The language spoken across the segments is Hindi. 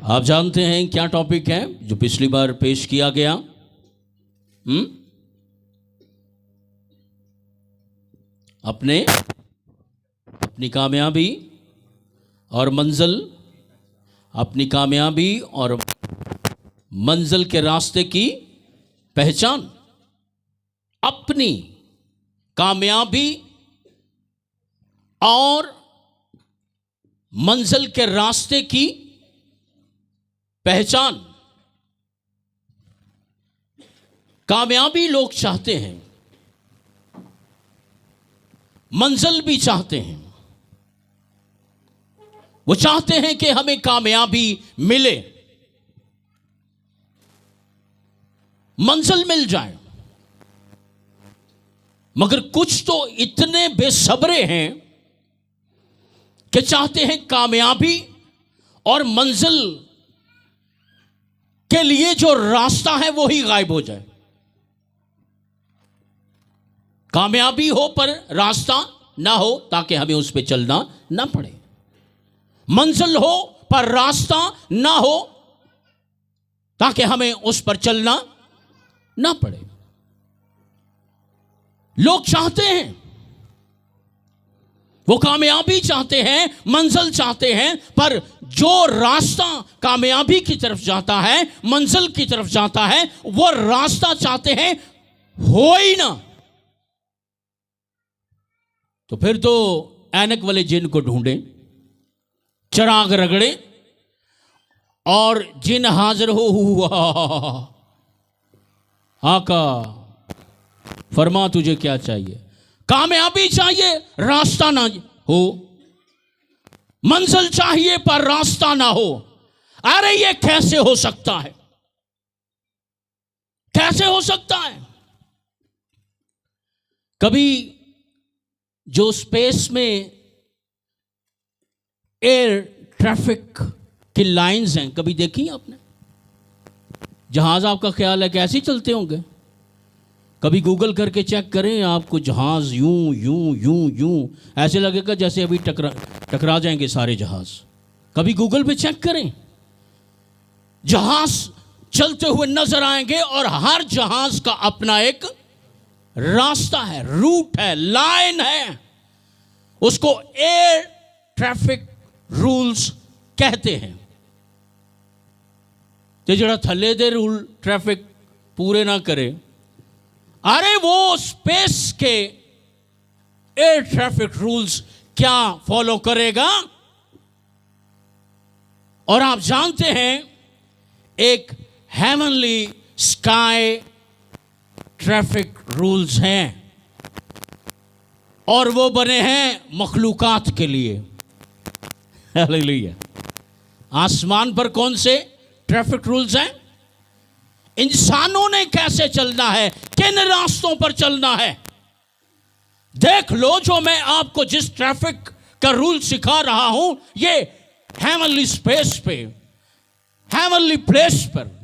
आप जानते हैं क्या टॉपिक है जो पिछली बार पेश किया गया? अपनी कामयाबी और मंजिल, अपनी कामयाबी और मंजिल के रास्ते की पहचान। अपनी कामयाबी और मंजिल के रास्ते की पहचान। कामयाबी लोग चाहते हैं, मंजिल भी चाहते हैं। वो चाहते हैं कि हमें कामयाबी मिले, मंजिल मिल जाए, मगर कुछ तो इतने बेसब्रे हैं कि चाहते हैं कामयाबी और मंजिल के लिए जो रास्ता है वो ही गायब हो जाए। कामयाबी हो पर रास्ता ना हो ताकि हमें उस पर चलना ना पड़े, मंजिल हो पर रास्ता ना हो ताकि हमें उस पर चलना ना पड़े। लोग चाहते हैं, वो कामयाबी चाहते हैं, मंजिल चाहते हैं, पर जो रास्ता कामयाबी की तरफ जाता है, मंजिल की तरफ जाता है, वो रास्ता चाहते हैं हो ही ना। तो फिर तो ऐनक वाले जिन को ढूंढें, चिराग रगड़े और जिन हाजिर हो हुआ, आका फरमा तुझे क्या चाहिए। कामयाबी चाहिए, रास्ता ना हो, मंजिल चाहिए पर रास्ता ना हो। अरे ये कैसे हो सकता है? कैसे हो सकता है? कभी जो स्पेस में एयर ट्रैफिक की लाइंस हैं, कभी देखी आपने? जहाज आपका ख्याल है कैसे चलते होंगे? कभी गूगल करके चेक करें, आपको जहाज यूं यूं यूं यूं ऐसे लगेगा जैसे अभी टकरा जाएंगे सारे जहाज। कभी गूगल पे चेक करें, जहाज चलते हुए नजर आएंगे और हर जहाज का अपना एक रास्ता है, रूट है, लाइन है। उसको एयर ट्रैफिक रूल्स कहते हैं। तो जरा थले दे रूल ट्रैफिक पूरे ना करे, अरे वो स्पेस के एयर ट्रैफिक रूल्स क्या फॉलो करेगा? और आप जानते हैं एक हेवनली स्काई ट्रैफिक रूल्स हैं और वो बने हैं मखलूकात के लिए। हालेलुया। आसमान पर कौन से ट्रैफिक रूल्स हैं? इंसानों ने कैसे चलना है, किन रास्तों पर चलना है। देख लो, जो मैं आपको जिस ट्रैफिक का रूल सिखा रहा हूं, ये हेवनली स्पेस पे, हेवनली प्लेस पर,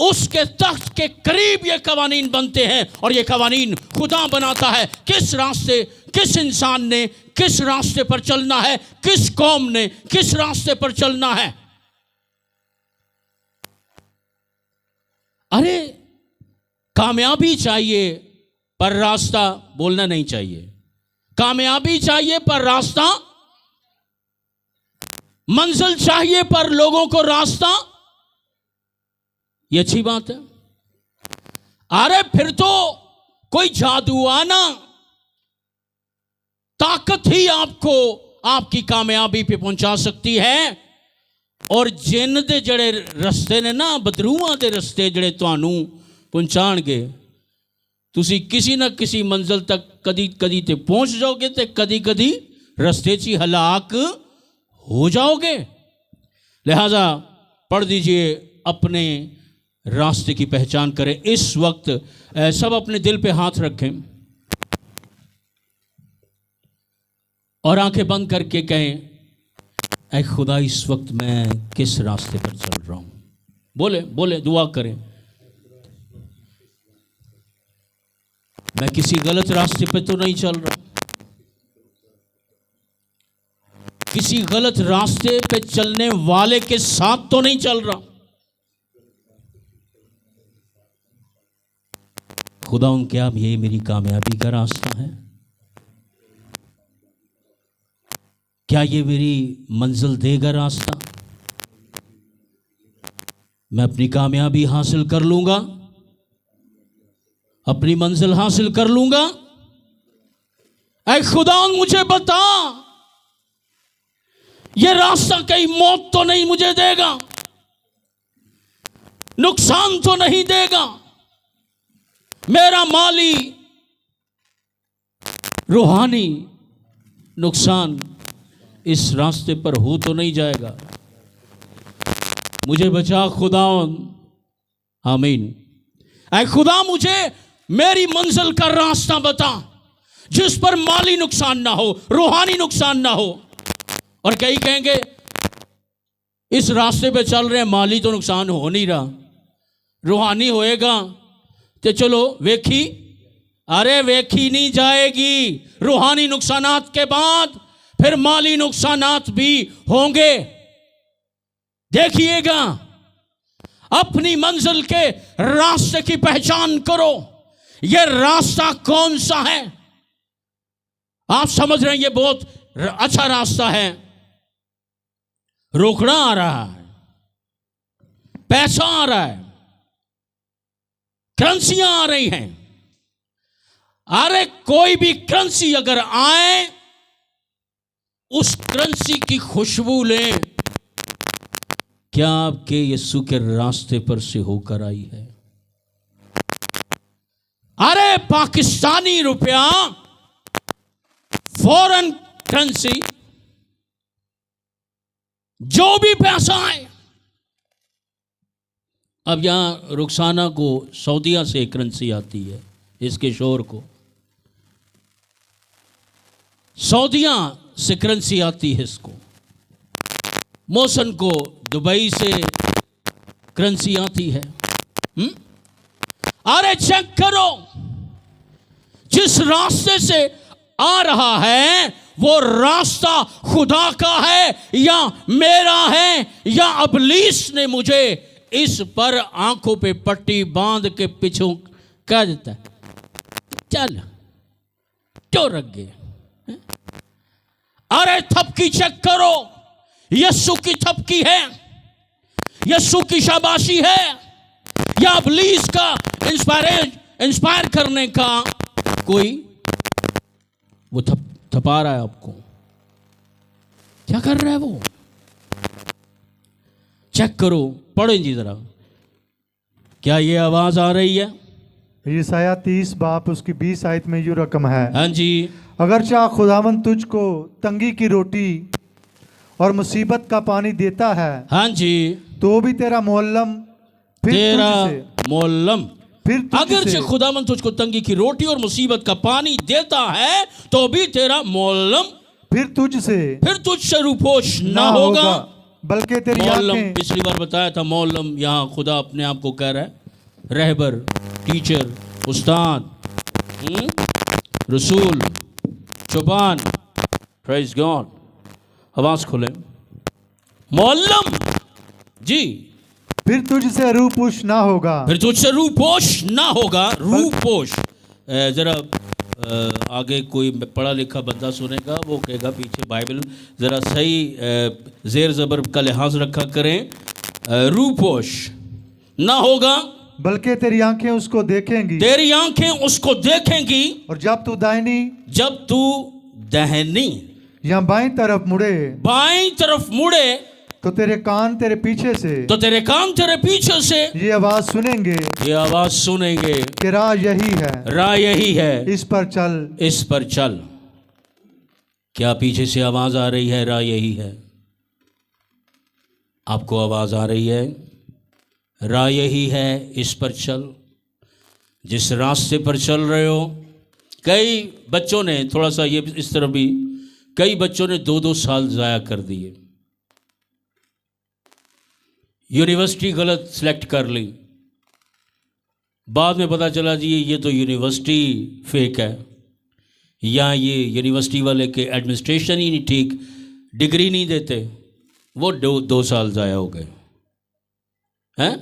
उसके तख्त के करीब ये कवानीन बनते हैं। और ये कवानीन खुदा बनाता है, किस रास्ते, किस इंसान ने किस रास्ते पर चलना है, किस कौम ने किस रास्ते पर चलना है। अरे कामयाबी चाहिए पर रास्ता बोलना नहीं चाहिए। कामयाबी चाहिए पर रास्ता, मंजिल चाहिए पर लोगों को रास्ता, ये अच्छी बात है। अरे फिर तो कोई जादुआना ताकत ही आपको आपकी कामयाबी पे पहुंचा सकती है। और जिन दे जड़े रस्ते ने ना, बदरूआं दे रस्ते जड़े तुहानू पहुंचाणगे, तुसी किसी ना किसी मंजिल तक कदी कदी ते पहुंच जाओगे, ते कदी कदी रस्ते च हलाक हो जाओगे। लिहाजा पढ़ दीजिए, अपने रास्ते की पहचान करें। इस वक्त सब अपने दिल पे हाथ रखें और आंखें बंद करके कहें, ऐ खुदा इस वक्त मैं किस रास्ते पर चल रहा हूं। बोले बोले, दुआ करें। मैं किसी गलत रास्ते पे तो नहीं चल रहा। किसी गलत रास्ते पे चलने वाले के साथ तो नहीं चल रहा। खुदावंद क्या ये मेरी कामयाबी का रास्ता है? क्या ये मेरी मंजिल देगा रास्ता? मैं अपनी कामयाबी हासिल कर लूंगा, अपनी मंजिल हासिल कर लूंगा? ऐ खुदावंद मुझे बता, ये रास्ता कहीं मौत तो नहीं मुझे देगा, नुकसान तो नहीं देगा, मेरा माली रूहानी नुकसान इस रास्ते पर हो तो नहीं जाएगा? मुझे बचा खुदावंद, आमीन। ऐ खुदा मुझे मेरी मंजिल का रास्ता बता जिस पर माली नुकसान ना हो, रूहानी नुकसान ना हो। और कई कहेंगे इस रास्ते पे चल रहे हैं, माली तो नुकसान हो नहीं रहा, रूहानी होएगा तो चलो वेखी। अरे वेखी नहीं जाएगी, रूहानी नुकसानात के बाद फिर माली नुकसानात भी होंगे। देखिएगा, अपनी मंजिल के रास्ते की पहचान करो। यह रास्ता कौन सा है? आप समझ रहे हैं ये बहुत अच्छा रास्ता है। रोकड़ा आ रहा है, पैसा आ रहा है, करेंसियां आ रही हैं। अरे कोई भी करेंसी अगर आए, उस करेंसी की खुशबू लें। क्या आपके यीशु के रास्ते पर से होकर आई है? अरे पाकिस्तानी रुपया, फॉरेन करेंसी, जो भी पैसा आए। अब यहां रुखसाना को सऊदीया से करेंसी आती है, इसके शोर को सऊदीया से करेंसी आती है, इसको मोहसन को दुबई से करेंसी आती है। अरे चेक करो, जिस रास्ते से आ रहा है वो रास्ता खुदा का है या मेरा है, या इब्लीस ने मुझे इस पर आंखों पे पट्टी बांध के पीछे कह देता है चल क्यों रख गए। अरे थपकी चेक करो, यीशु की थपकी है, यीशु की शाबाशी है, या इब्लीस का इंस्पायर करने का कोई वो थपा रहा है आपको? क्या कर रहा है वो? चेक करो, पढ़ो जी जरा, क्या ये आवाज आ रही है? यशायाह 30 बाप उसकी 20 आयत में यूं रकम है। हाँ जी। अगर चाह खुदावन तुझको तंगी की रोटी और मुसीबत का पानी देता है, हाँ जी, तो भी तेरा मोहल्लम तेरा मोहल्लम फिर अगर से खुदावन तुझको तंगी की रोटी और मुसीबत का पानी देता है तो भी तेरा मोहल्लम फिर तुझसे रूपोश ना होगा, बल्कि तेरी मोहल्लम। आंखें। पिछली बार बताया था मोहल्लम, यहाँ खुदा अपने आप को कह रहा है रहबर, टीचर, उस्ताद, रसूल, चौपान। Praise God. आवाज खोले, मोहल्लम जी। फिर तुझसे रूपोश ना होगा, फिर तुझसे रूपोश ना होगा। रूपोश जरा आगे कोई पढ़ा लिखा बंदा सुनेगा वो कहेगा पीछे बाइबल जरा सही जेर जबर का लिहाज रखा करें। रूपोश ना होगा, बल्कि तेरी आंखें उसको देखेंगी, तेरी आंखें उसको देखेंगी। और जब तू दाहिनी या बाईं तरफ मुड़े तो तेरे कान तेरे पीछे से ये आवाज सुनेंगे कि राह यही है, इस पर चल। क्या पीछे से आवाज आ रही है? राह यही है। आपको आवाज आ रही है, राह यही है, इस पर चल। जिस रास्ते पर चल रहे हो, कई बच्चों ने थोड़ा सा ये इस तरह भी, कई बच्चों ने 2-2 साल ज़ाया कर दिए, यूनिवर्सिटी गलत सेलेक्ट कर ली, बाद में पता चला जी ये तो यूनिवर्सिटी फेक है, या ये यूनिवर्सिटी वाले के एडमिनिस्ट्रेशन ही नहीं ठीक, डिग्री नहीं देते, वो 2 साल ज़ाया हो गए हैं।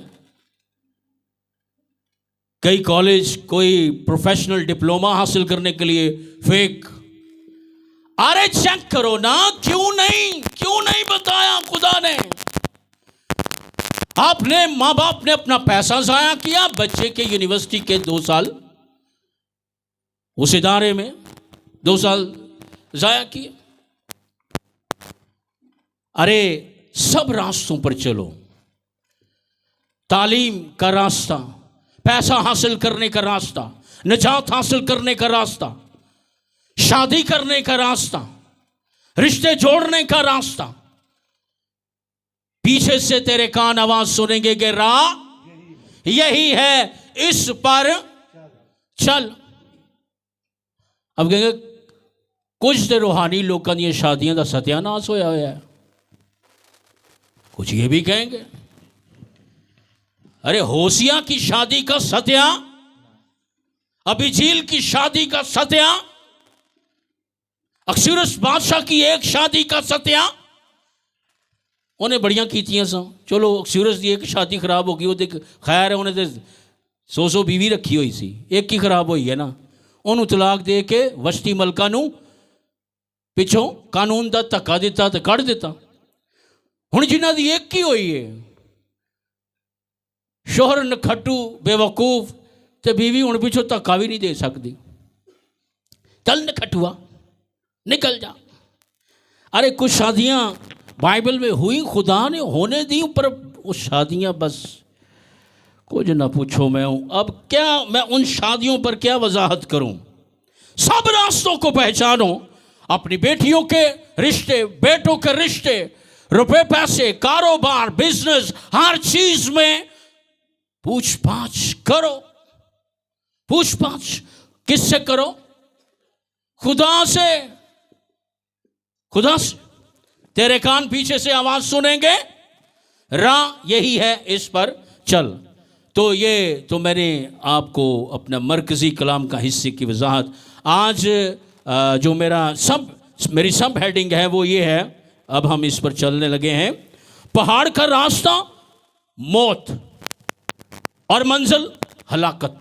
कई कॉलेज कोई प्रोफेशनल डिप्लोमा हासिल करने के लिए फेक। अरे चेक करो ना, क्यों नहीं बताया खुदा ने? आपने, माँ बाप ने अपना पैसा जाया किया, बच्चे के यूनिवर्सिटी के 2 साल, उस इदारे में 2 साल जाया किए। अरे सब रास्तों पर चलो, तालीम का रास्ता, पैसा हासिल करने का रास्ता, निजात हासिल करने का रास्ता, शादी करने का रास्ता, रिश्ते जोड़ने का रास्ता। पीछे से तेरे कान आवाज सुनेंगे कि राह यही है, इस पर चल। अब कहेंगे कुछ तो रूहानी लोगों दी शादियां का सत्यानाश होया है, कुछ ये भी कहेंगे अरे होसिया की शादी का सत्या, अबीजील की शादी का सत्या, अक्सुरस बादशाह की एक शादी का सत्या। उन्हें बड़ियां कीतियां सा, चलो अक्सुरस की एक शादी खराब हो गई, वो देख खैर है, उन्हें 100 बीवी रखी हुई सी, एक ही खराब हुई है ना, उन्होंने तलाक दे के वशती मलका नू पिछों कानून का धक्का दिता तो कढ़ दिता। हुण जिन्हां दी एक ही हुई है, शोहर नखट्टू बेवकूफ ते बीवी हुण पिछों धक्का भी नहीं दे सकती। चल नखट्टुआ निकल जा। अरे कुछ शादियां बाइबल में हुई, खुदा ने होने दी, पर वो शादियां बस कुछ ना पूछो। मैं हूं अब क्या, मैं उन शादियों पर क्या वजाहत करूं। सब रास्तों को पहचानो, अपनी बेटियों के रिश्ते, बेटों के रिश्ते, रुपए पैसे, कारोबार, बिजनेस, हर चीज में पूछपाछ करो। पूछपाछ किससे करो? खुदा से। खुदा से। तेरे कान पीछे से आवाज सुनेंगे, राह यही है, इस पर चल। तो ये तो मैंने आपको अपना मरकजी कलाम का हिस्से की वजाहत। आज जो मेरी सब हेडिंग है वो ये है, अब हम इस पर चलने लगे हैं। पहाड़ का रास्ता मौत और मंजिल हलाकत।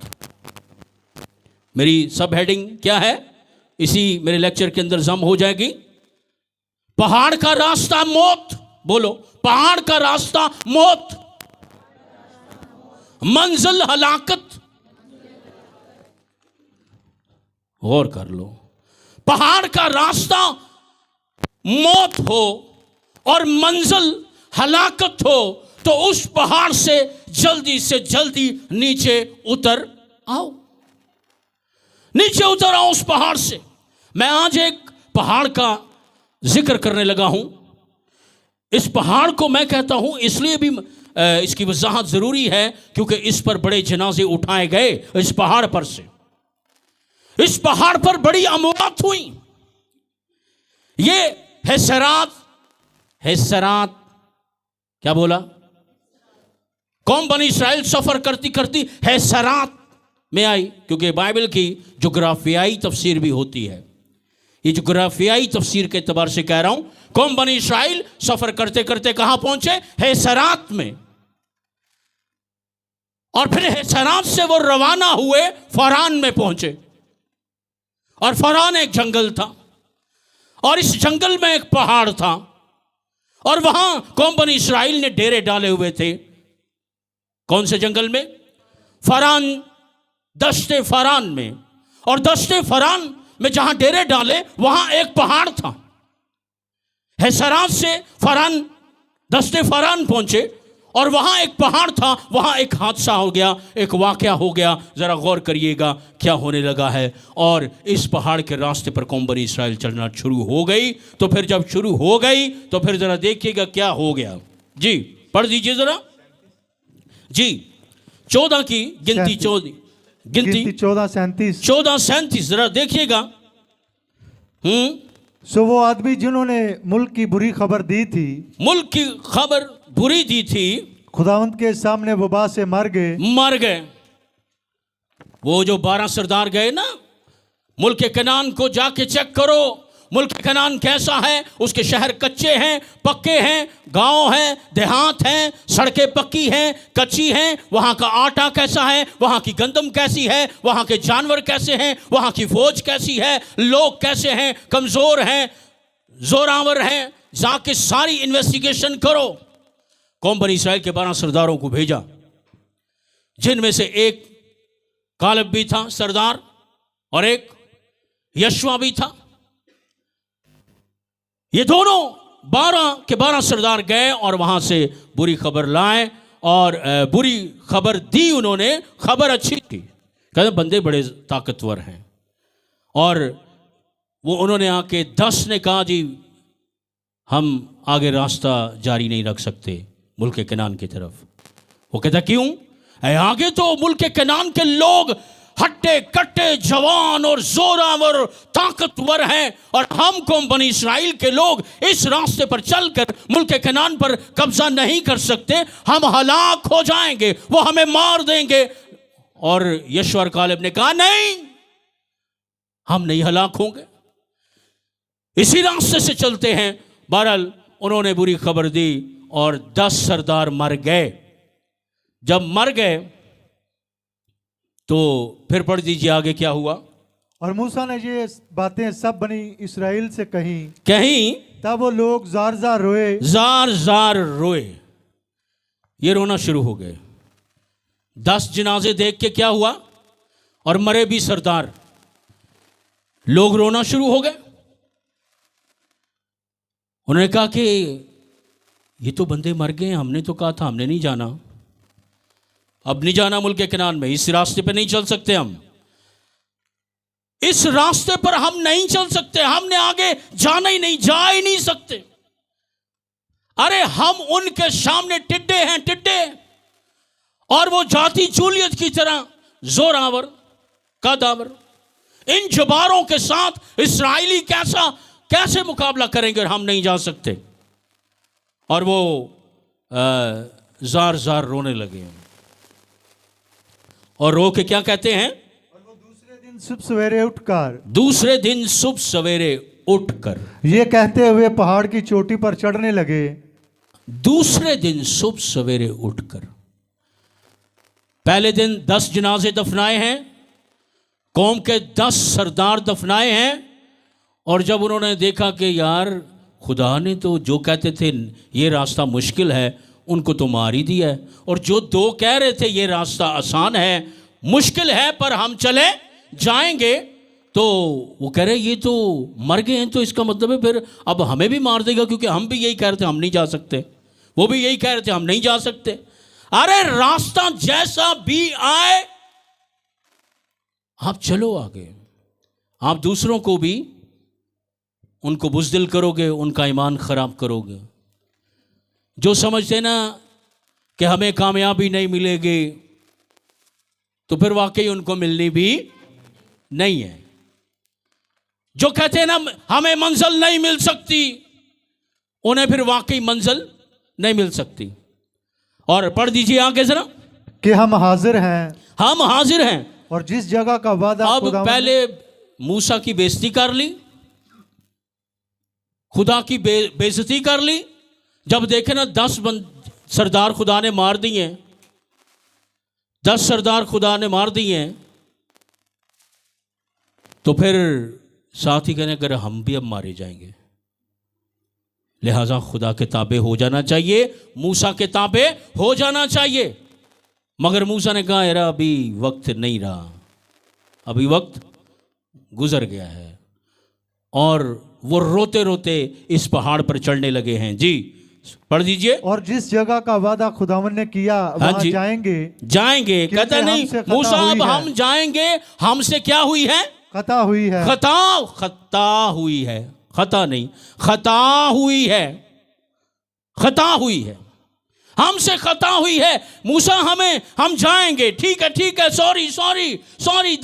मेरी सब हेडिंग क्या है, इसी मेरे लेक्चर के अंदर जम हो जाएगी। पहाड़ का रास्ता मौत, बोलो पहाड़ का रास्ता मौत, मंजिल हलाकत। गौर कर लो, पहाड़ का रास्ता मौत हो और मंजिल हलाकत हो, तो उस पहाड़ से जल्दी नीचे उतर आओ। नीचे उतर आओ उस पहाड़ से। मैं आज एक पहाड़ का जिक्र करने लगा हूं। इस पहाड़ को मैं कहता हूं इसलिए भी इसकी वजाहत जरूरी है क्योंकि इस पर बड़े जनाजे उठाए गए। इस पहाड़ पर से, इस पहाड़ पर बड़ी अमवात हुई। ये हैसरात क्या बोला? कौम बनी इस्राइल सफर करती करती हैसरात में आई, क्योंकि बाइबल की जोग्राफियाई तफसीर भी होती है। ये जोग्राफियाई तफसीर के एतबार से कह रहा हूं, कौम बनी इस्राइल सफर करते करते कहां पहुंचे? हैसरात में। और फिर हैसरात से वो रवाना हुए, फरान में पहुंचे। और फरान एक जंगल था, और इस जंगल में एक पहाड़ था, और वहां कौम बनी इस्राइल ने डेरे डाले हुए थे। कौन से जंगल में? फरान, दश्ते फरान में। और दश्ते फरान में जहां डेरे डाले वहां एक पहाड़ था। हैसरात से फरान, दश्ते फरान पहुंचे, और वहां एक पहाड़ था। वहां एक हादसा हो गया, एक वाकया हो गया। जरा गौर करिएगा क्या होने लगा है। और इस पहाड़ के रास्ते पर कौम बनी इस्राइल चलना शुरू हो गई। तो फिर जब शुरू हो गई तो फिर जरा देखिएगा क्या हो गया। जी पढ़ दीजिए जरा जी। 14 की गिनती, 14:37 जरा देखिएगा। सो वो आदमी जिन्होंने मुल्क की बुरी खबर दी थी, मुल्क की खबर बुरी दी थी, खुदावंत के सामने वबा से मर गए। वो जो 12 सरदार गए ना, मुल्क के कनान को जाके चेक करो, मुल्क कनान कैसा है, उसके शहर कच्चे हैं, पक्के हैं, गांव हैं, देहात हैं, सड़कें पक्की हैं, कच्ची हैं, वहां का आटा कैसा है, वहां की गंदम कैसी है, वहां के जानवर कैसे हैं, वहां की फौज कैसी है, लोग कैसे हैं, कमजोर हैं, जोरावर हैं। जाके सारी इन्वेस्टिगेशन करो। कौम बनी इसराइल के 12 सरदारों को भेजा, जिनमें से एक कालेब भी था सरदार और एक यशवा भी था। ये दोनों 12 के 12 सरदार गए और वहां से बुरी खबर लाए और बुरी खबर दी उन्होंने। खबर अच्छी थी, कहते बंदे बड़े ताकतवर हैं। और वो उन्होंने आके 10 ने कहा जी हम आगे रास्ता जारी नहीं रख सकते मुल्क कनान की तरफ। वो कहता क्यों? आगे तो मुल्क कनान के लोग हट्टे कट्टे जवान और जोरावर ताकतवर हैं और हम कौम बनी इसराइल के लोग इस रास्ते पर चलकर मुल्क कनान पर कब्जा नहीं कर सकते, हम हलाक हो जाएंगे, वो हमें मार देंगे। और यशवा और कालेब ने कहा नहीं, हम नहीं हलाक होंगे, इसी रास्ते से चलते हैं। बहरहाल उन्होंने बुरी खबर दी और 10 सरदार मर गए। जब मर गए तो फिर पढ़ दीजिए आगे क्या हुआ। और मूसा ने ये बातें सब बनी इसराइल से कहीं तब वो लोग जार जार रोए, जार जार रोए। ये रोना शुरू हो गए। 10 जनाजे देख के क्या हुआ, और मरे भी सरदार, लोग रोना शुरू हो गए। उन्होंने कहा कि ये तो बंदे मर गए, हमने तो कहा था हमने नहीं जाना, अब नहीं जाना मुल्क कनान में, इस रास्ते पे नहीं चल सकते, हम इस रास्ते पर हम नहीं चल सकते, हमने आगे जाना ही नहीं, जा ही नहीं सकते। अरे हम उनके सामने टिड्डे हैं, टिड्डे, और वो जाती जूलियत की तरह जोरावर कदावर। इन जबारों के साथ इस्राएली कैसे मुकाबला करेंगे और हम नहीं जा सकते। और वो जार जार रोने लगे और रो के क्या कहते हैं, और वो दूसरे दिन सुबह सवेरे उठकर ये कहते हुए पहाड़ की चोटी पर चढ़ने लगे। दूसरे दिन सुबह सवेरे उठकर, पहले दिन 10 जनाजे दफनाए हैं, कौम के 10 सरदार दफनाए हैं। और जब उन्होंने देखा कि यार खुदा ने तो जो कहते थे ये रास्ता मुश्किल है, उनको तो मार ही दिया है, और जो 2 कह रहे थे ये रास्ता आसान है, मुश्किल है पर हम चले जाएंगे, तो वो कह रहे ये तो मर गए हैं, तो इसका मतलब है फिर अब हमें भी मार देगा, क्योंकि हम भी यही कह रहे थे हम नहीं जा सकते, वो भी यही कह रहे थे हम नहीं जा सकते। अरे रास्ता जैसा भी आए आप चलो आगे, आप दूसरों को भी उनको बुज़दिल करोगे, उनका ईमान खराब करोगे। जो समझते ना कि हमें कामयाबी नहीं मिलेगी, तो फिर वाकई उनको मिलनी भी नहीं है। जो कहते हैं ना हमें मंजिल नहीं मिल सकती, उन्हें फिर वाकई मंजिल नहीं मिल सकती। और पढ़ दीजिए आगे जरा कि हम हाजिर हैं, हम हाजिर हैं। और जिस जगह का वादा अब पहले मूसा की बेइज्जती कर ली, खुदा की बेइज्जती कर ली। जब देखे ना 10 सरदार खुदा ने मार दिए, 10 सरदार खुदा ने मार दिए, तो फिर साथ ही कहने अगर हम भी अब मारे जाएंगे, लिहाजा खुदा के ताबे हो जाना चाहिए, मूसा के ताबे हो जाना चाहिए। मगर मूसा ने कहा यार अभी वक्त नहीं रहा, अभी वक्त गुजर गया है। और वो रोते रोते इस पहाड़ पर चढ़ने लगे हैं। जी पढ़ दीजिए। और जिस जगह का वादा खुदावन ने किया वहां जाएंगे कहता नहीं मूसा अब हम जाएंगे, हमसे क्या हुई है, खता हुई है, खता हुई है, खता नहीं खता हुई है, खता हुई है, हमसे खता हुई है। मूसा हम जाएंगे, ठीक है, सॉरी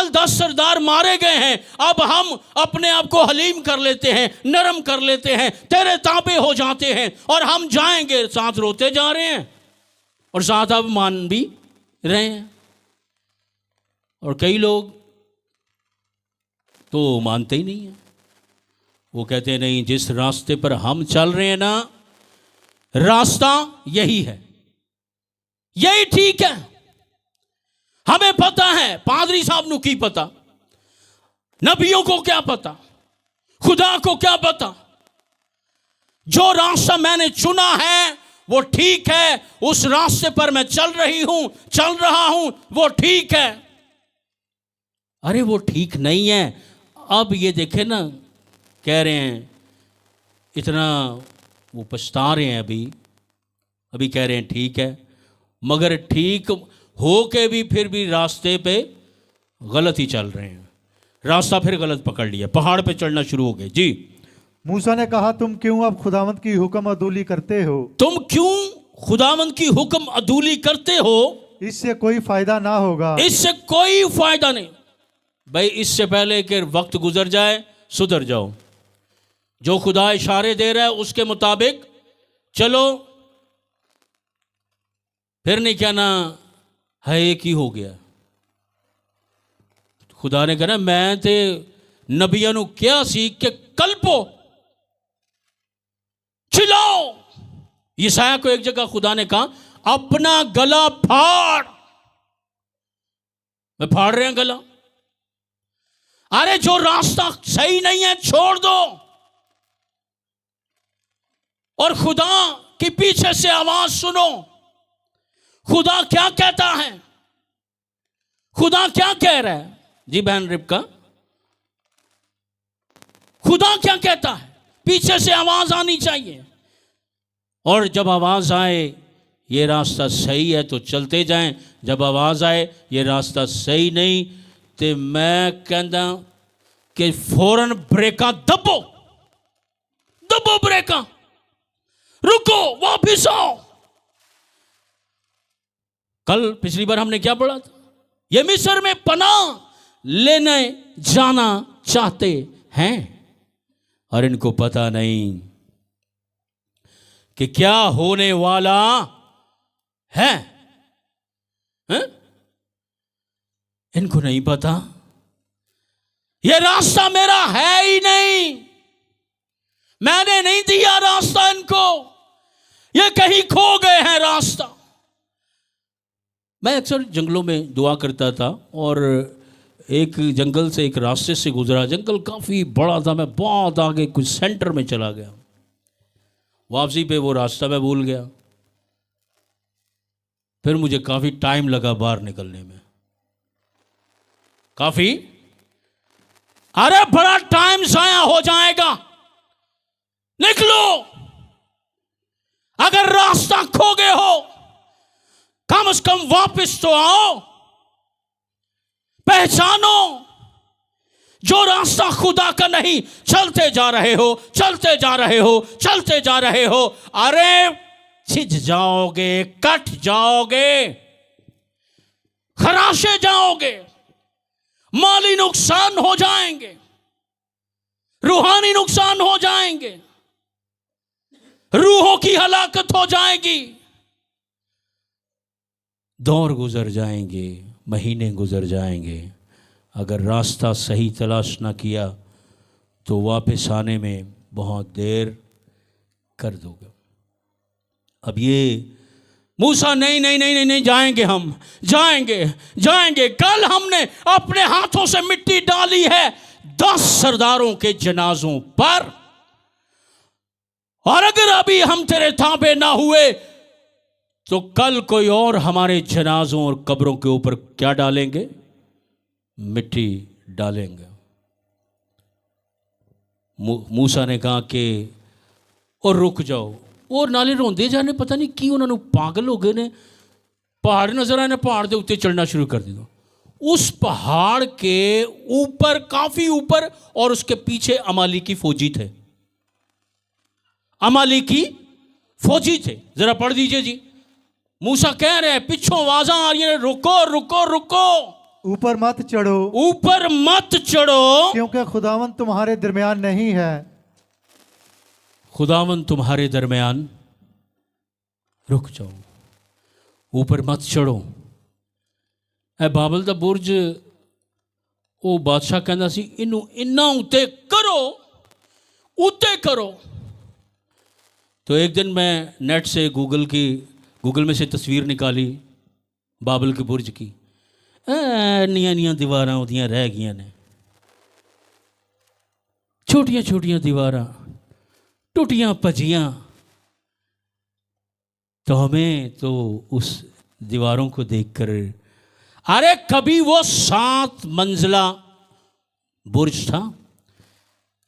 10 सरदार मारे गए हैं, अब हम अपने आप को हलीम कर लेते हैं, नरम कर लेते हैं, तेरे ताबे हो जाते हैं और हम जाएंगे। साथ रोते जा रहे हैं और साथ अब मान भी रहे हैं। और कई लोग तो मानते ही नहीं है, वो कहते हैं नहीं, जिस रास्ते पर हम चल रहे हैं ना, रास्ता यही है, यही ठीक है। हमें पता है, पादरी साहब ਨੂੰ ਕੀ पता, नबियों को क्या पता, खुदा को क्या पता। जो रास्ता मैंने चुना है वो ठीक है, उस रास्ते पर मैं चल रहा हूं, वो ठीक है। अरे वो ठीक नहीं है। अब ये देखे ना, कह रहे हैं इतना, वो पछता रहे हैं, अभी कह रहे हैं ठीक है, मगर ठीक हो के भी फिर भी रास्ते पे गलत ही चल रहे हैं, रास्ता फिर गलत पकड़ लिया, पहाड़ पे चढ़ना शुरू हो गए। जी, मूसा ने कहा, तुम क्यों अब खुदावंद की हुक्म अदूली करते हो? तुम क्यों खुदावंद की हुक्म अदूली करते हो? इससे कोई फायदा ना होगा। इससे कोई फायदा नहीं। भाई इससे पहले कि वक्त गुजर जाए, सुधर जाओ। जो खुदा इशारे दे रहा है उसके मुताबिक चलो, फिर नहीं कहना है एक ही हो गया। खुदा ने कहना, मैं ते नबियां नू क्या सी कि कल्पो, चिल्लाओ। यशायाह को एक जगह खुदा ने कहा, अपना गला फाड़। मैं फाड़ रहे हैं गला। अरे जो रास्ता सही नहीं है छोड़ दो, और खुदा के पीछे से आवाज सुनो। खुदा क्या कहता है, खुदा क्या कह रहा है? जी बहन रिबका, खुदा क्या कहता है? पीछे से आवाज आनी चाहिए, और जब आवाज आए ये रास्ता सही है तो चलते जाएं, जब आवाज आए ये रास्ता सही नहीं तो मैं कहता कि फौरन ब्रेका दबो, ब्रेका, रुको, वापिस आओ। कल पिछली बार हमने क्या पढ़ा था? ये मिस्र में पनाह लेने जाना चाहते हैं और इनको पता नहीं कि क्या होने वाला है, हैं? इनको नहीं पता, ये रास्ता मेरा है ही नहीं, मैंने नहीं दिया रास्ता इनको, ये कहीं खो गए हैं रास्ता। मैं अक्सर जंगलों में दुआ करता था और एक जंगल से एक रास्ते से गुजरा, जंगल काफ़ी बड़ा था, मैं बहुत आगे कुछ सेंटर में चला गया, वापसी पे वो रास्ता मैं भूल गया, फिर मुझे काफ़ी टाइम लगा बाहर निकलने में, काफ़ी, अरे बड़ा टाइम जाया हो जाएगा, निकलो। अगर रास्ता खो गए हो कम से कम वापस तो आओ, पहचानो जो रास्ता खुदा का नहीं, चलते जा रहे हो, चलते जा रहे हो, चलते जा रहे हो, अरे छिज जाओगे, कट जाओगे, खराशे जाओगे, माली नुकसान हो जाएंगे, रूहानी नुकसान हो जाएंगे, रूहों की हलाकत हो जाएगी, दौर गुजर जाएंगे, महीने गुजर जाएंगे। अगर रास्ता सही तलाश ना किया तो वापस आने में बहुत देर कर दोगे। अब ये मूसा नहीं नहीं नहीं नहीं, नहीं जाएंगे, हम जाएंगे जाएंगे। कल हमने अपने हाथों से मिट्टी डाली है 10 सरदारों के जनाजों पर, और अगर अभी हम तेरे ताबे ना हुए तो कल कोई और हमारे जनाजों और कब्रों के ऊपर क्या डालेंगे? मिट्टी डालेंगे। मूसा ने कहा कि और रुक जाओ, और नाले रोंदे जाने, पता नहीं की उन्होंने पागल हो गए ने, पहाड़ नजर आए ने, पहाड़ के उत्ते चढ़ना शुरू कर दिया। उस पहाड़ के ऊपर, काफी ऊपर, और उसके पीछे अमालेकी फौजी थे, अमालेकी फौजी थे। जरा पढ़ दीजिए जी। मूसा कह रहे हैं, पीछों आवाज़ां आ रही है, रुको रुको रुको, ऊपर मत चढ़ो, ऊपर मत चढ़ो, क्योंकि खुदावंद तुम्हारे दरमियान नहीं है। खुदावंद तुम्हारे दरमियान, रुक जाओ, ऊपर मत चढ़ो। ए बाबल दा बुर्ज, वो बादशाह कहता सी, इनू इन्ना उत्ते करो उत्ते करो। तो एक दिन मैं नेट से गूगल में से तस्वीर निकाली बाबल के बुर्ज की। नियां नियां दीवारां उदियां रह गई ने, छोटियां छोटियां दीवारां टूटियां भजियां। तो हमें तो उस दीवारों को देखकर, अरे कभी वो 7 मंजिला बुर्ज था।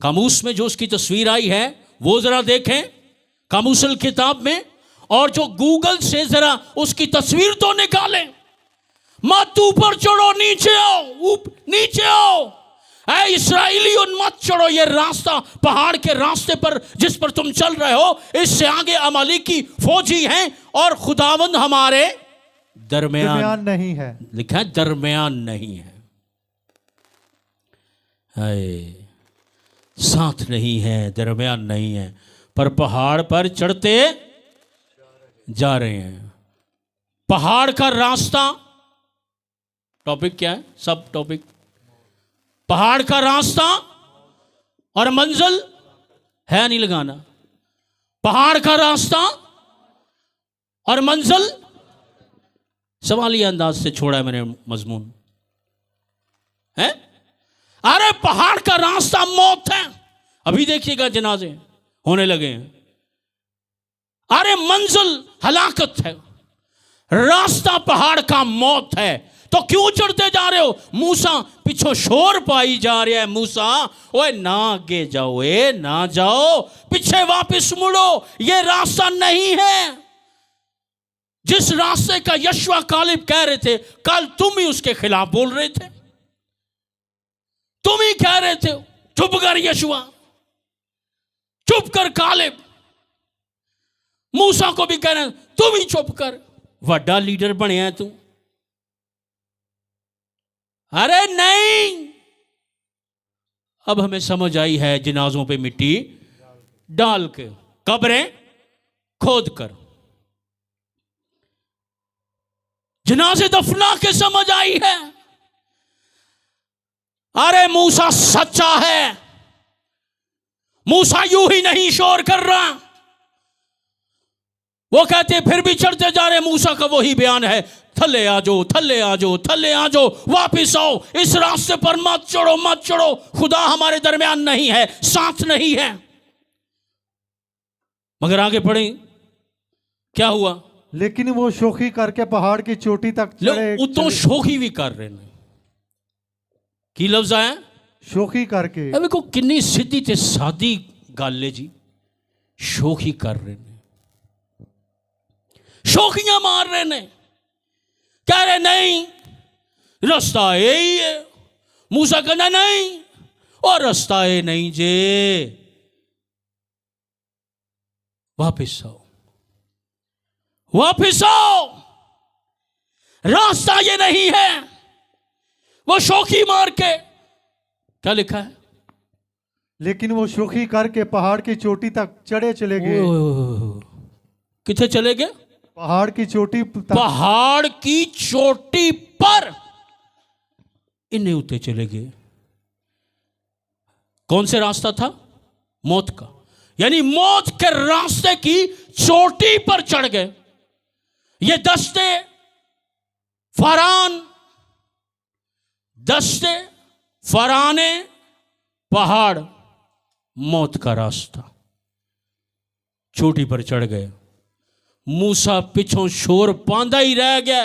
कामूस में जो उसकी तस्वीर आई है वो जरा देखें कामूसल किताब में, और जो गूगल से जरा उसकी तस्वीर तो निकालें। मत ऊपर चढ़ो, नीचे आओ, नीचे आओ। ऐ इस्राएलियों मत चढ़ो ये रास्ता, पहाड़ के रास्ते पर जिस पर तुम चल रहे हो, इससे आगे अमालेकी फौजी हैं और खुदावंद हमारे दरमियान नहीं है। लिखा है दरमियान नहीं है, साथ नहीं है, दरमियान नहीं है, पर पहाड़ पर चढ़ते जा रहे हैं। पहाड़ का रास्ता, टॉपिक क्या है, सब टॉपिक, पहाड़ का रास्ता और मंजिल है नहीं लगाना। पहाड़ का रास्ता और मंजिल, सवालिया अंदाज से छोड़ा है मैंने मजमून है। अरे पहाड़ का रास्ता मौत है, अभी देखिएगा जनाजे होने लगे हैं। अरे मंजिल हलाकत है, रास्ता पहाड़ का मौत है, तो क्यों चढ़ते जा रहे हो? मूसा पीछे शोर पाई जा रहा है, मूसा ओए ना आगे जाओ, ना जाओ, पीछे वापस मुड़ो, ये रास्ता नहीं है। जिस रास्ते का यशवा कालिब कह रहे थे, कल तुम ही उसके खिलाफ बोल रहे थे, तुम ही कह रहे थे चुप कर यशवा, चुप कर कालिब। मूसा को भी कह रहे तुम ही चुप कर, वड्डा लीडर बने है तू। अरे नहीं, अब हमें समझ आई है, जनाजों पे मिट्टी डाल के कब्रें खोद कर जनाजे दफना के समझ आई है। अरे मूसा सच्चा है, मूसा यूं ही नहीं शोर कर रहा। वो कहते फिर भी चढ़ते जा रहे, मूसा का वही बयान है, थल्ले आ जाओ, थल्ले आ जाओ, थल्ले आ जाओ, वापिस आओ, इस रास्ते पर मत चढ़ो, मत चढ़ो, खुदा हमारे दरमियान नहीं है, साथ नहीं है। मगर आगे पढ़े क्या हुआ? लेकिन वो शोखी करके पहाड़ की चोटी तक चढ़े। उतो शोखी भी कर रहे हैं, की लफ्ज आया शोखी करके। अब देखो किन्नी सीधी ते सादी गल है जी, शोखी कर रहे हैं, शोखियां मार रहे ने, कह रहे नहीं रास्ता यही है। मूसा कहना नहीं, और रास्ता ये नहीं जे, वापिस आओ, वापिस आओ, रास्ता ये नहीं है। वो शोखी मार के, क्या लिखा है? लेकिन वो शोखी करके पहाड़ की चोटी तक चढ़े चले गए। किथे चले गए? पहाड़ की चोटी तक। पहाड़ की चोटी पर इन्हें उते चले गए। कौन से रास्ता था? मौत का, यानी मौत के रास्ते की चोटी पर चढ़ गए। ये दस्ते फरान, दस्ते फराने पहाड़, मौत का रास्ता, चोटी पर चढ़ गए। मूसा पिछों शोर पांदा ही रह गया,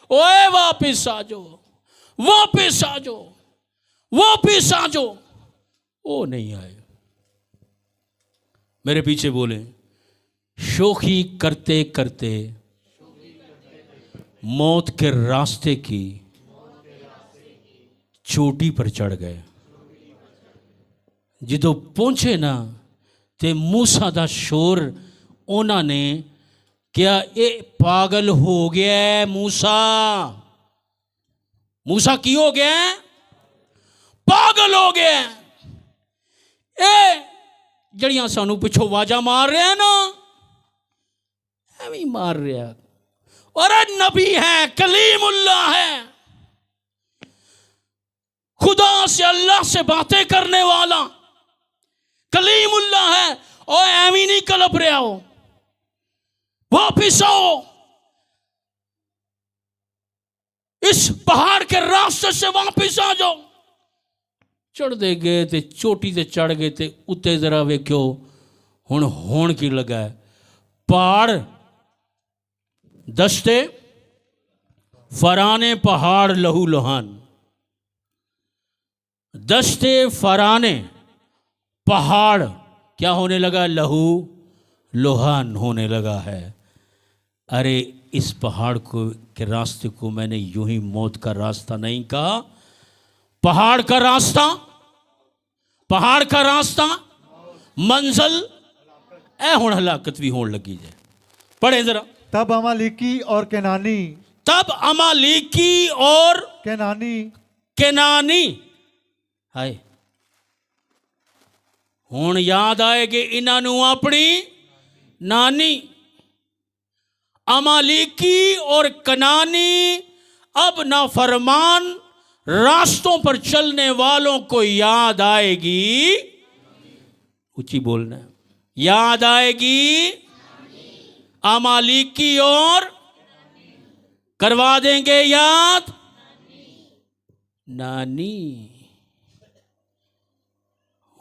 ओए वापिस आ जाओ, वापिस आ जाओ, वापिस आ जाओ। वो नहीं आए। मेरे पीछे बोले, शोखी करते करते मौत के रास्ते की चोटी पर चढ़ गए। ਜਦੋਂ पहुंचे ना ते मूसा दा शोर उन्होंने क्या ये पागल हो गया है? मूसा, मूसा की हो गया है? पागल हो गया है। ए जड़ियां सानू पिछों वाजा मार रहे हैं ना, एवं मार रहा। और नबी है, कलीमुल्लाह है, खुदा से अल्लाह से बातें करने वाला, कलीमुल्लाह है और एवी नहीं कलप रहा हो, वापिस आओ, इस पहाड़ के रास्ते से वापिस आ जाओ। चढ़ते गए थे, चोटी ते चढ़ गए थे, उत्ते जरा वेख्यो हुण होण की लगा है, पहाड़ दस्ते फराने पहाड़ लहू लुहान, दस्ते फराने पहाड़ क्या होने लगा, लहू लुहान होने लगा है। अरे इस पहाड़ को के रास्ते को मैंने यूं ही मौत का रास्ता नहीं कहा, पहाड़ का रास्ता, पहाड़ का रास्ता मंजिल ए हुण हलाकत भी होने लगी है। पढ़े जरा। तब अमालेकी और केनानी, तब अमालेकी और केनानी, केनानी, हाय हुण याद आएगी इन्हों अपनी नानी। अमालेकी और कनानी अब नाफरमान रास्तों पर चलने वालों को याद आएगी, ऊंची बोलना है, याद आएगी अमालेकी और करवा देंगे याद नानी।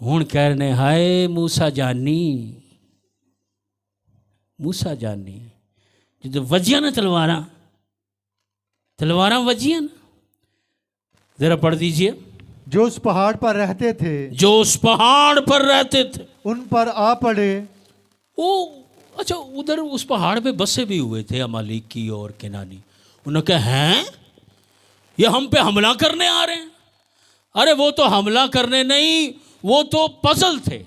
हुण कहने हाय मूसा जानी, मूसा जानी जो वजिया ना तलवारा, तलवारा वजिया ना। जरा पढ़ दीजिए। जो उस पहाड़ पर रहते थे, जो उस पहाड़ पर रहते थे, उन पर आ पड़े। वो अच्छा उधर उस पहाड़ पे बसे भी हुए थे अमालेकी और केनानी। उन्होंने कहा हैं ये हम पे हमला करने आ रहे हैं। अरे वो तो हमला करने नहीं, वो तो पजल थे।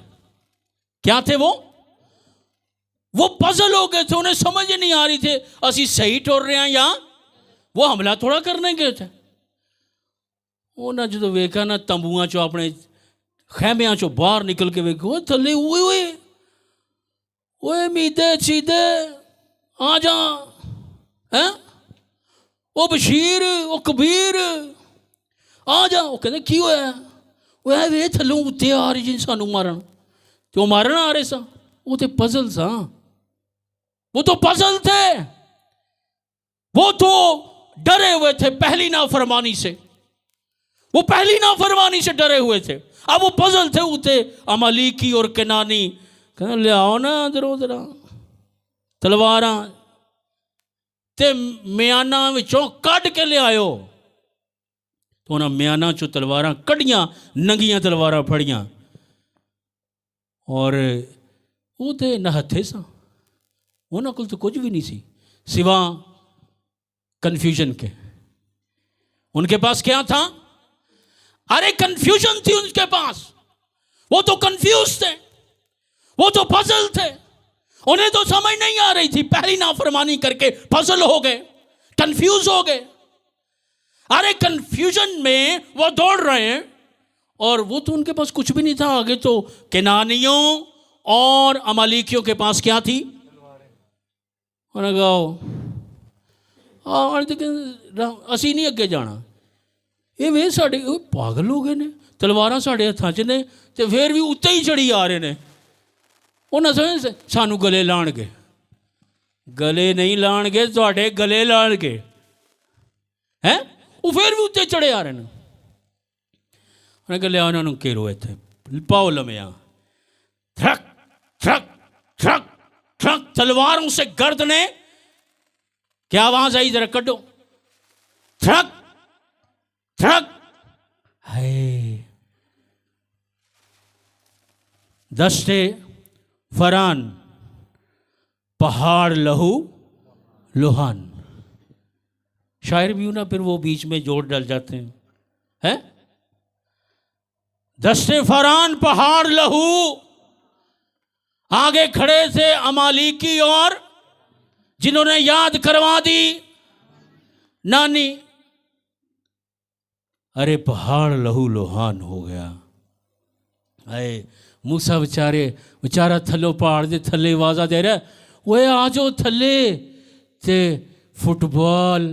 क्या थे वो पजल हो गए थे, उन्हें समझ ही नहीं आ रही थे असी सही टोर रहे हैं या वो हमला थोड़ा करने गए थे। उन्हें जो वेखा ना तंबुआ चो अपने खैमिया चो बाहर निकल के वेखो थले हुए हुए ओए मीदे चीदे आ जा हैं, ओ बशीर ओ कबीर आ जा। वो कहते की होया, वो है वे थलों उत्ते आ रही जिन सानू मारन, तो मारन आ रहे सा। वो तो पजल सा, वो तो पजल थे, वो तो डरे हुए थे पहली नाफरमानी से, वो पहली नाफरमानी से डरे हुए थे। अब वो पजल थे उते अमालेकी और केनानी। कहना ले आओ ना अंदरों जरा तलवारा ते म्याना विचों कढ़ के ले आयो। तो उन्हें म्याना चो तलवारा कढ़ियां, नंगियां तलवारा फड़ियां और वो तो नहथे सा, उन्होंने को तो कुछ भी नहीं सी सिवा कंफ्यूजन के। उनके पास क्या था, अरे कंफ्यूजन थी उनके पास। वो तो कंफ्यूज थे, वो तो पजल थे, उन्हें तो समझ नहीं आ रही थी। पहली नाफरमानी करके पजल हो गए, कंफ्यूज हो गए। अरे कंफ्यूजन में वो दौड़ रहे हैं और वो तो उनके पास कुछ भी नहीं था। आगे तो केनानियों और अमालेकियों के पास क्या थी, उन्हें कहो असी नहीं अगे जाना, ये वे साढ़े पागल हो गए ने, तलवारा साढ़े हत्थां च ने ते फिर भी उत्ते ही चढ़ी आ रहे ने। उन्हें समझ सानू गले लाणगे, गले नहीं लाणगे तुहाडे गले लाणगे हैं। वो फिर भी उत्ते चढ़े आ रहे हैं। उन्हें कहा लिया उन्होंने घेरो इत्थे पाओ लम्या, थ्रक थ्रक थ्रक थ्रक तलवारों से गर्द ने क्या आवाज आई जरा कड्डो, थ्रक थ्रक। है दस्ते फरान पहाड़ लहू लुहान। शायर भी ना फिर वो बीच में जोड़ डाल जाते हैं। दस्ते फरान पहाड़ लहू, आगे खड़े थे अमालेकी और जिन्होंने याद करवा दी नानी। अरे पहाड़ लहू लुहान हो गया। अरे मूसा बेचारा थल्लो पहाड़ दे थल्ले आवाज़ा दे रहा, वो आ जाओ थल्ले। ते फुटबॉल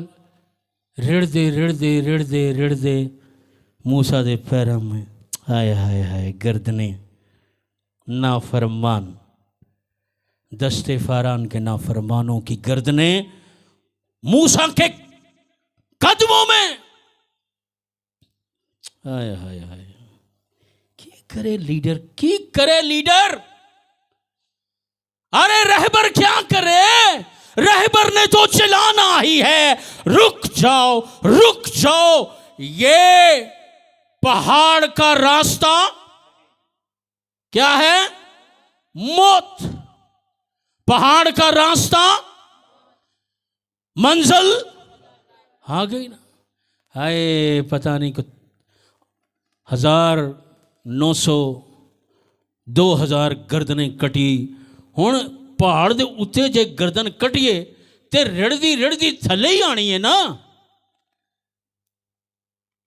रिड़दे मूसा दे पैरों में हाय हाय हाय गर्दने नाफरमान, दस्ते फारान के नाफरमानों की गर्दनें मूसा के कदमों में। हाय हाय हाय, की करे लीडर, की करे लीडर। अरे रहबर क्या करे, रहबर ने तो चलाना ही है, रुक जाओ रुक जाओ, ये पहाड़ का रास्ता क्या है, मौत। पहाड़ का रास्ता मंजिल आ गई ना। हाय पता नहीं कुछ 1900 2000 गर्दनें कटी। हुण पहाड़ दे उत्ते जे गर्दन कटिए ते रड़दी रड़दी थले ही आनी है ना,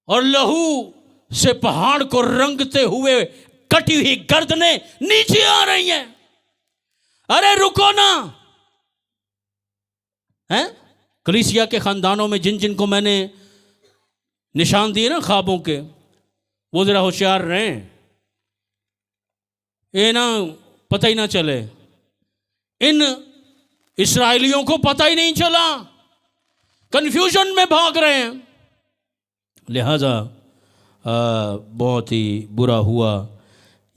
और लहू से पहाड़ को रंगते हुए कटी हुई गर्दनें नीचे आ रही हैं। अरे रुको ना। हैं कलीसिया के खानदानों में जिन जिन को मैंने निशान दिए ना ख्वाबों के, वो जरा होशियार रहें, ये ना पता ही ना चले। इन इस्राएलियों को पता ही नहीं चला, कंफ्यूजन में भाग रहे हैं। लिहाजा बहुत ही बुरा हुआ।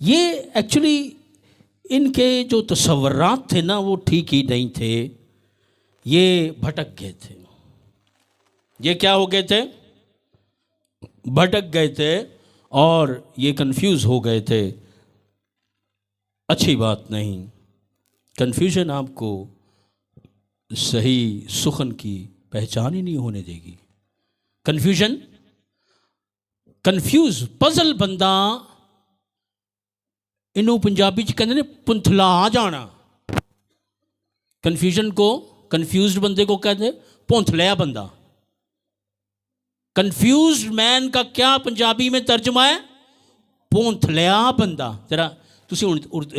ये एक्चुअली इनके जो तसव्वुरात थे ना वो ठीक ही नहीं थे, ये भटक गए थे। ये क्या हो गए थे, भटक गए थे और ये कंफ्यूज हो गए थे। अच्छी बात नहीं। कंफ्यूजन आपको सही सुखन की पहचान ही नहीं होने देगी। कंफ्यूजन, कंफ्यूज पजल बंदा, इनू पंजाबी च कहते ने पुंथला जाना। कंफ्यूजन को, कंफ्यूज्ड बंदे को कहते पुंथलिया बंदा। कंफ्यूज्ड मैन का क्या पंजाबी में तर्जमा है, पुंथलिया बंदा। जरा तुसी हुण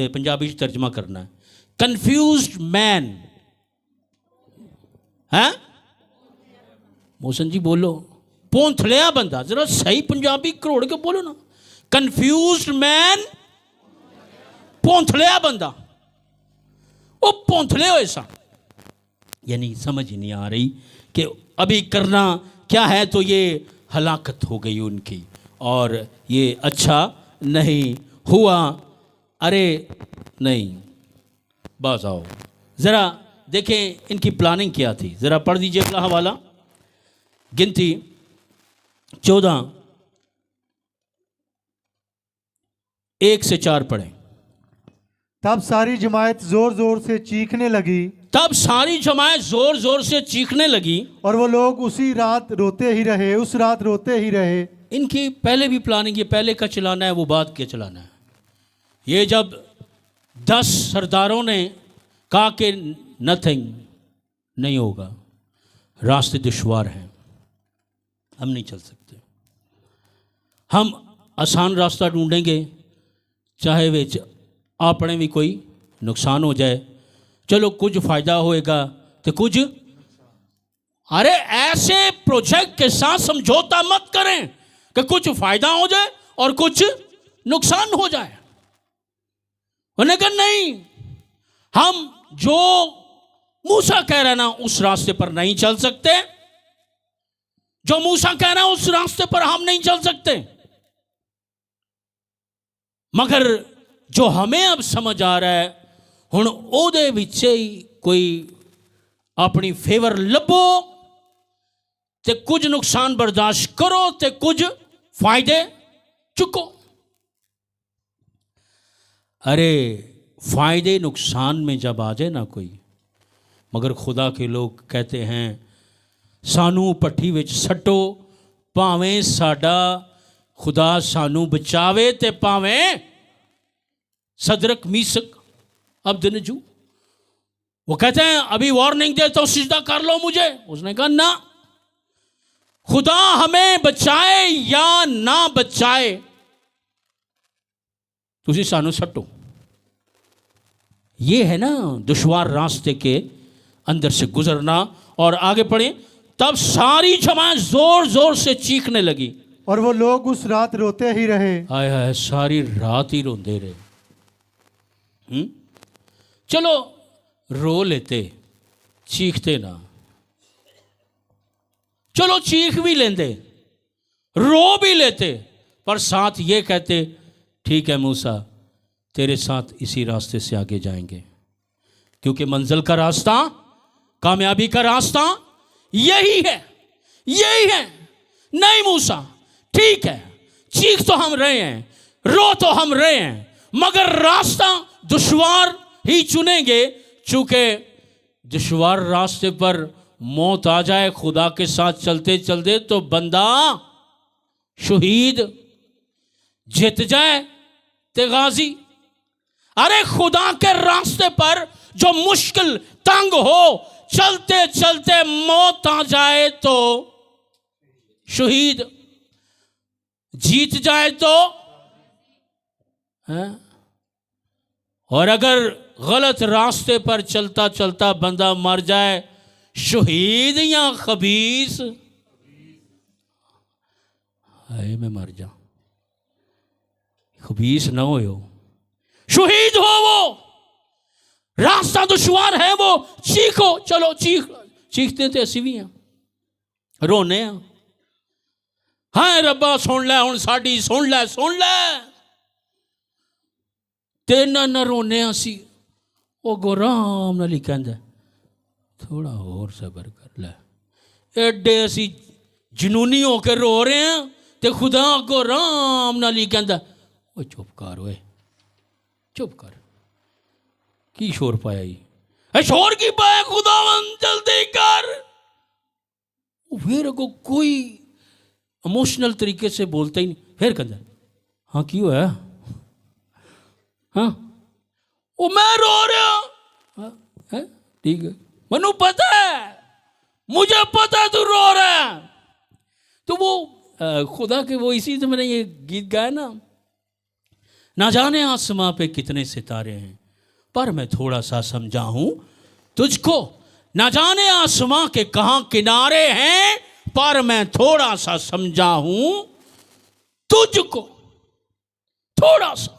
पंजाबी च तर्जमा करना है। कंफ्यूज्ड मैन है, मोहसन जी बोलो, पोंथलिया बंदा। जरा सही पंजाबी करोड़ के बोलो ना। कंफ्यूज्ड मैन, पोंथलिया बंदा। वो पोंथले हो ऐसा, यानी समझ ही नहीं आ रही कि अभी करना क्या है, तो ये हलाकत हो गई उनकी और ये अच्छा नहीं हुआ। अरे नहीं, बस आओ ज़रा देखें इनकी प्लानिंग क्या थी। ज़रा पढ़ दीजिए अगला हवाला, गिनती 14 1 से 4 पढ़ें। तब सारी जमात जोर जोर से चीखने लगी, तब सारी जमात जोर जोर से चीखने लगी, और वो लोग उसी रात रोते ही रहे, उस रात रोते ही रहे। इनकी पहले भी प्लानिंग, ये पहले का चलाना है, वो बाद के चलाना है। ये जब 10 सरदारों ने कहा कि नथिंग नहीं होगा, रास्ते दुश्वार हैं, हम नहीं चल सकते, हम आसान रास्ता ढूंढेंगे, चाहे विच अपने भी कोई नुकसान हो जाए, चलो कुछ फ़ायदा होएगा तो कुछ। अरे ऐसे प्रोजेक्ट के साथ समझौता मत करें कि कुछ फ़ायदा हो जाए और कुछ नुकसान हो जाए। उन्हें कहा नहीं, हम जो मूसा कह रहा है ना उस रास्ते पर नहीं चल सकते, जो मूसा कह रहा है उस रास्ते पर हम नहीं चल सकते। मगर जो हमें अब समझ आ रहा है, हुण ओदे विच ही कोई अपनी फेवर लभो ते कुछ नुकसान बर्दाश्त करो ते कुछ फायदे चुको। अरे फायदे नुकसान में जब आ जाए ना कोई, मगर खुदा के लोग कहते हैं सानू पट्ठी विच सट्टो, भावें साडा खुदा सानू बचावे ते भावें सदरक मीसक अब्दनजू। वो कहते हैं अभी वार्निंग दे तो सिजदा कर लो मुझे। उसने कहा ना, खुदा हमें बचाए या ना बचाए, तुसी सानू सट्टो। ये है ना दुश्वार रास्ते के अंदर से गुजरना। और आगे पढ़े, तब सारी जमात जोर जोर से चीखने लगी, और वो लोग उस रात रोते ही रहे। हाय हाय, सारी रात ही रोंदे रहे। चलो रो लेते, चीखते ना, चलो चीख भी लेते, रो भी लेते, पर साथ ये कहते ठीक है मूसा, तेरे साथ इसी रास्ते से आगे जाएंगे, क्योंकि मंजिल का रास्ता, कामयाबी का रास्ता यही है, यही है। नहीं मूसा, ठीक है, चीख तो हम रहे हैं, रो तो हम रहे हैं, मगर रास्ता दुश्वार ही चुनेंगे, चूंकि दुश्वार रास्ते पर मौत आ जाए खुदा के साथ चलते चलते तो बंदा शहीद, जीत जाए ते गाजी। अरे खुदा के रास्ते पर जो मुश्किल तंग हो, चलते चलते मौत आ जाए तो शहीद, जीत जाए तो है? और अगर गलत रास्ते पर चलता चलता बंदा मर जाए, शहीद या खबीस, हाय मैं मर जा, खबीस ना हो, शहीद हो। वो रास्ता दुश्वार है, वो चीखो, चलो चीखते थे असी भी हैं, रोने हैं, हाय रब्बा सुन लै हुण साडी, सुन लै तेना न रोने असी। वो गोराम नाल ही कहंदा थोड़ा और सबर कर लै, एडे असी जनूनी होकर रो रहे हैं ते खुदा अगो राम नाल ही कहंदा ओ चुप कर, ओए चुप कर, की शोर पाया ही, शोर की पाया, खुदावन जल्दी कर। फिर अगो कोई इमोशनल तरीके से बोलता ही नहीं, फिर कहता हाँ की हुआ, हाँ वो मैं रो रहा, है ठीक है, मनु पता है, मुझे पता है तू रो रहा है। तो वो खुदा के वो, इसी तो मैंने ये गीत गाया ना जाने आसमां पे कितने सितारे हैं, पर मैं थोड़ा सा समझा हूं तुझको, ना जाने आसमां के कहां किनारे हैं, पर मैं थोड़ा सा समझा हूं तुझको, थोड़ा सा।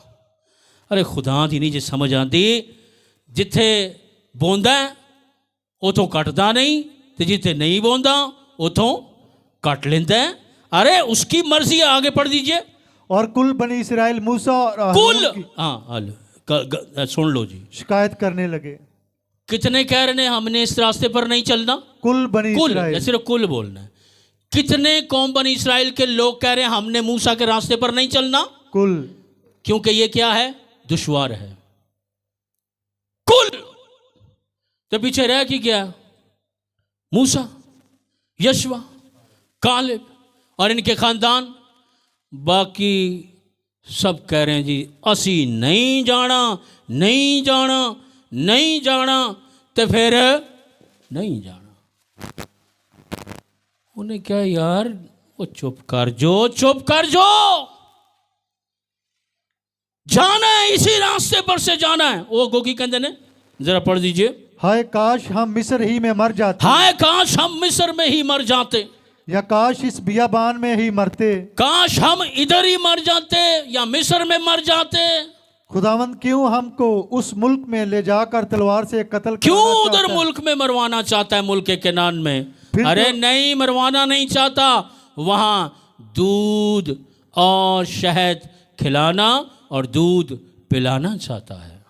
अरे खुदा दी नहीं जे समझ आती, जिथे बोंदा उतों कटदा नहीं, तो जिथे नहीं बोंदा उतों कट लेंदा है। अरे उसकी मर्जी है, आगे पढ़ दीजिए। और कुल बनी इसराइल मूसा और कुल, हारून की हाँ सुन लो जी, शिकायत करने लगे। कितने कह रहे हैं हमने इस रास्ते पर नहीं चलना, कुल बनी कुल, इसराइल, सिर्फ कुल बोलना है। कितने कौम बनी इसराइल के लोग कह रहे हैं हमने मूसा के रास्ते पर नहीं चलना, कुल, क्योंकि ये क्या है, दुश्वार है। कुल तो पीछे रह की क्या, मूसा, यशवा, कालेब और इनके खानदान, बाकी सब कह रहे हैं जी असी नहीं जाना, नहीं जाना, नहीं जाना, तो फिर नहीं जाना। उन्हें क्या यार, वो चुप कर जो, चुप कर जो, जाना है इसी रास्ते पर से जाना है। वो गोगी कहते ने, जरा पढ़ दीजिए। हाय काश हम मिस्र ही में मर जाते, हाय काश हम मिस्र में ही मर जाते, या काश इस बियाबान में ही मरते, काश हम इधर ही मर जाते या मिस्र में मर जाते। खुदावंद क्यों हमको उस मुल्क में ले जाकर तलवार से कत्ल क्यों करना उधर चाहता है? मुल्क में मरवाना चाहता है, मुल्क के केनान में। फिर अरे तो- नहीं, मरवाना नहीं चाहता, वहां दूध और शहद खिलाना और दूध पिलाना चाहता है।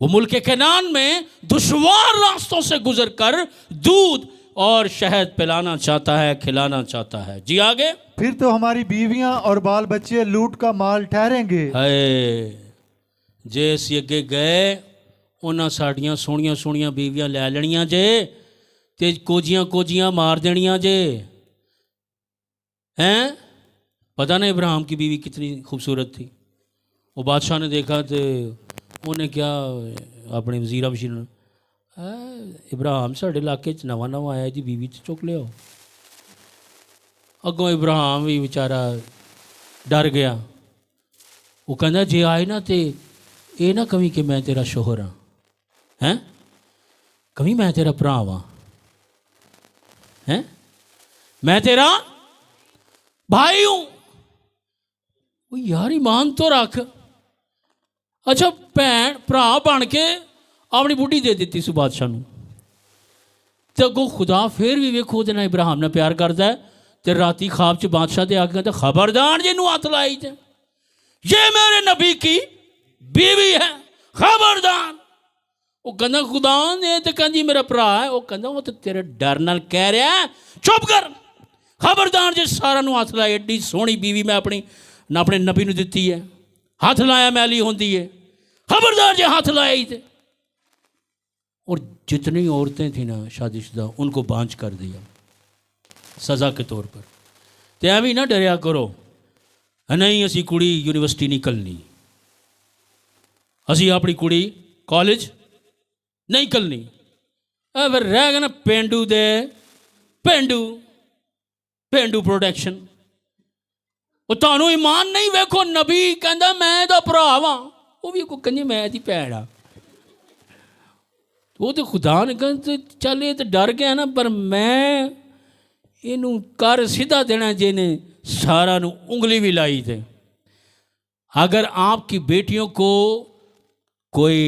वो मुल्क के केनान में दुश्वार रास्तों से गुजरकर दूध और शहद पिलाना चाहता है, खिलाना चाहता है। जी आगे। फिर तो हमारी बीवियां और बाल बच्चे लूट का माल ठहरेंगे। हाय जे असी अगे गए, उन्हां साड़ियां सोहणियां सोहणियां बीवियां लै लेनियां जे, ते कोजियां कोजियां मार देनियां जे, हैं? पता नहीं इब्राहिम की बीवी कितनी खूबसूरत थी। वो बादशाह ने देखा तो उन्हें क्या अपने वजीरा वशीर इब्राहिम साढ़े इलाके च नवा नवा आया जी, बीवी च चुक लिया। अगों इब्राहिम भी बेचारा डर गया। वो कहना जे आए ना तो ये ना कभी कि मैं तेरा शोहर हाँ, हैं कभी मैं तेरा भरा वा, हैं मैं तेरा भाई हूं। वो यार ईमान तो रख, अच्छा भैन भरा बन के अपनी बुढ़ी दे दी सी बादशाह नूं ते अगों खुदा फिर भी वेखो ਉਹਦੇ ਨਾਲ इब्राहिम ਨਾਲ प्यार करता है तो राती ख्वाब च बादशाह दे आके कहता खबरदार जिन्हों हथ लाई थे ये मेरे नबी की बीवी है खबरदार। वो कहना खुदा ने तो कहती मेरा भरा है। वो कहना वो तो तेरे डर नाल कह रहा है चुप कर खबरदार जे सारा नूं हथ लाए एड्डी सोहनी बीवी मैं अपने नबी नूं दित्ती है हाथ लाया मैली होंदी है खबरदार जे हाथ लाया ही थे। और जितनी औरतें थी ना शादीशुदा उनको बांझ कर दिया सज़ा के तौर पर। तो एवं ना डरिया करो नहीं असी कुड़ी यूनिवर्सिटी नहीं घलनी असी अपनी कुड़ी कॉलेज नहीं घलनी फिर रह गए ना पेंडू दे पेंडू प्रोटेक्शन। वो तुहानू ईमान नहीं वेखो नबी कहता मैं इहदा भरा वां वो भी कहंदी मैं इहदी भैन आ। वो तो खुदा ने कहते चल ये तो डर गया ना पर मैं इनू कर सीधा देना जिन्हें सारा नू उंगली भी लाई थे। अगर आपकी बेटियों को कोई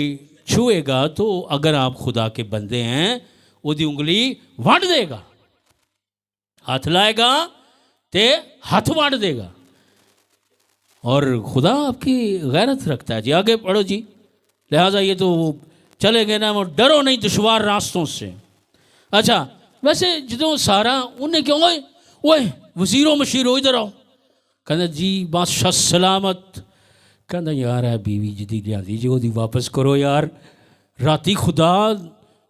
छुएगा तो अगर आप खुदा के बंदे हैं उसकी उंगली वंड देगा हाथ लाएगा तो हाथ वंड देगा। और खुदा आपकी गैरत रखता है जी। आगे पढ़ो जी। लिहाजा ये तो चले गए ना वो डरो नहीं दुश्वार रास्तों से। अच्छा वैसे जो सारा उन्हें क्यों ओए ओए वजीरों मशीरों इधर आओ कहना जी बादशाह सलामत। कहना यार है बीवी जी लिया जी वो वापस करो यार राती खुदा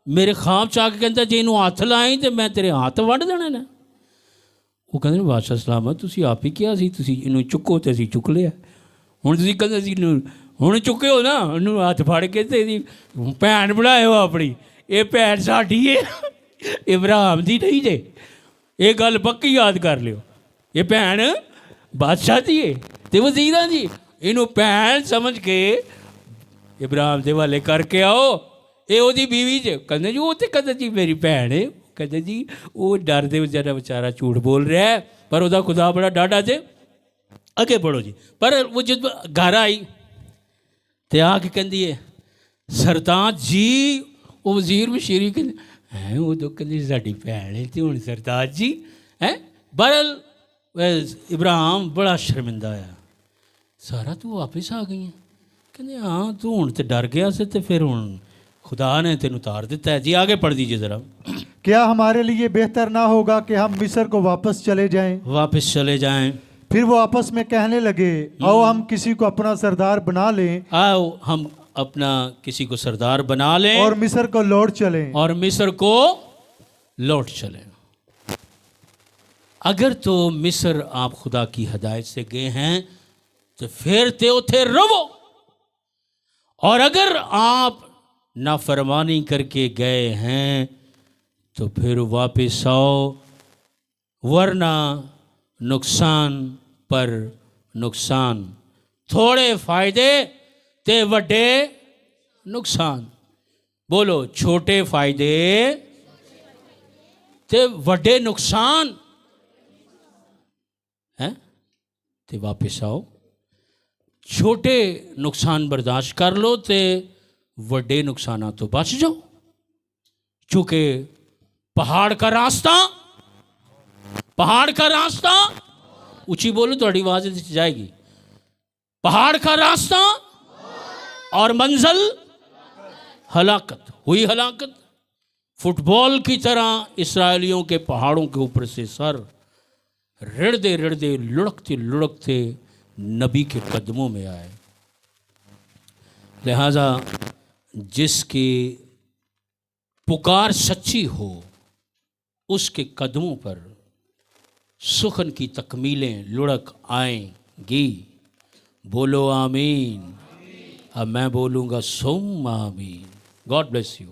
मेरे ख्वाब च आके कहता जे इनू हथ लाए तो मैं तेरे हाथ वंड देने ने। वो कहते बादशाह सलामत तुसी आप ही किया सी तुसी इनू चुको तो असीं चुक लिया हुण तुसी कहंदे सी हुण चुके हो ना इनू हथ फड़ के ते भैन बनाए हो अपनी ये भैन साडी है इब्राहिम दी नहीं जे ये गल पक्की याद कर लियो ये भैन बादशाह दी है ते वजीरां दी इनू भैन समझ के इब्राहिम दे वाले करके आओ ये ओदी बीवी च कहंदे जी वो तो कहंदे जी मेरी भैन है कहते जी वो डर दे बेचारा झूठ बोल रहा है पर वह खुदा बड़ा डाढ़ा जे। अगे पढ़ो जी। पर वो जब घर आई तो आके कहती है सरताज जी वो वजीर मशीरी कहते हैं वो तो कहती साड़ी भैन है तो हूँ सरताज जी हैं बहरल इब्राहिम बड़ा शर्मिंदा है सारा तू वापस आ गई है कहते हाँ तू हूँ तो डर गया से तो फिर हूँ खुदा ने तेन उतार दिता है जी। आगे पढ़ दीजिए ज़रा। क्या हमारे लिए बेहतर ना होगा कि हम मिस्र को वापस चले जाएं। फिर वो आपस में कहने लगे आओ हम किसी को अपना सरदार बना लें आओ हम अपना किसी को सरदार बना लें और मिस्र को लौट चलें। अगर तो मिस्र आप खुदा की हदायत से गए हैं तो फिर ते उथे रहो और अगर आप नाफरमानी करके गए हैं तो फिर वापस आओ वरना नुकसान पर नुकसान थोड़े फायदे ते वड्डे नुकसान। बोलो छोटे फायदे ते वड्डे नुकसान हैं ते वापस आओ छोटे नुकसान बर्दाश्त कर लो ते वड्डे नुकसान तो बच जाओ। चूँकि पहाड़ का रास्ता ऊंची बोलो तो आवाज जाएगी। पहाड़ का रास्ता और मंजिल हलाकत हुई हलाकत। फुटबॉल की तरह इस्राएलियों के पहाड़ों के ऊपर से सर रिड़ते रिड़ते लुढ़कते लुढ़कते नबी के कदमों में आए। लिहाजा जिसकी पुकार सच्ची हो उसके कदमों पर सुखन की तकमीलें लुढ़क आएंगी। बोलो आमीन। अब मैं बोलूँगा सुम आमीन। God bless you.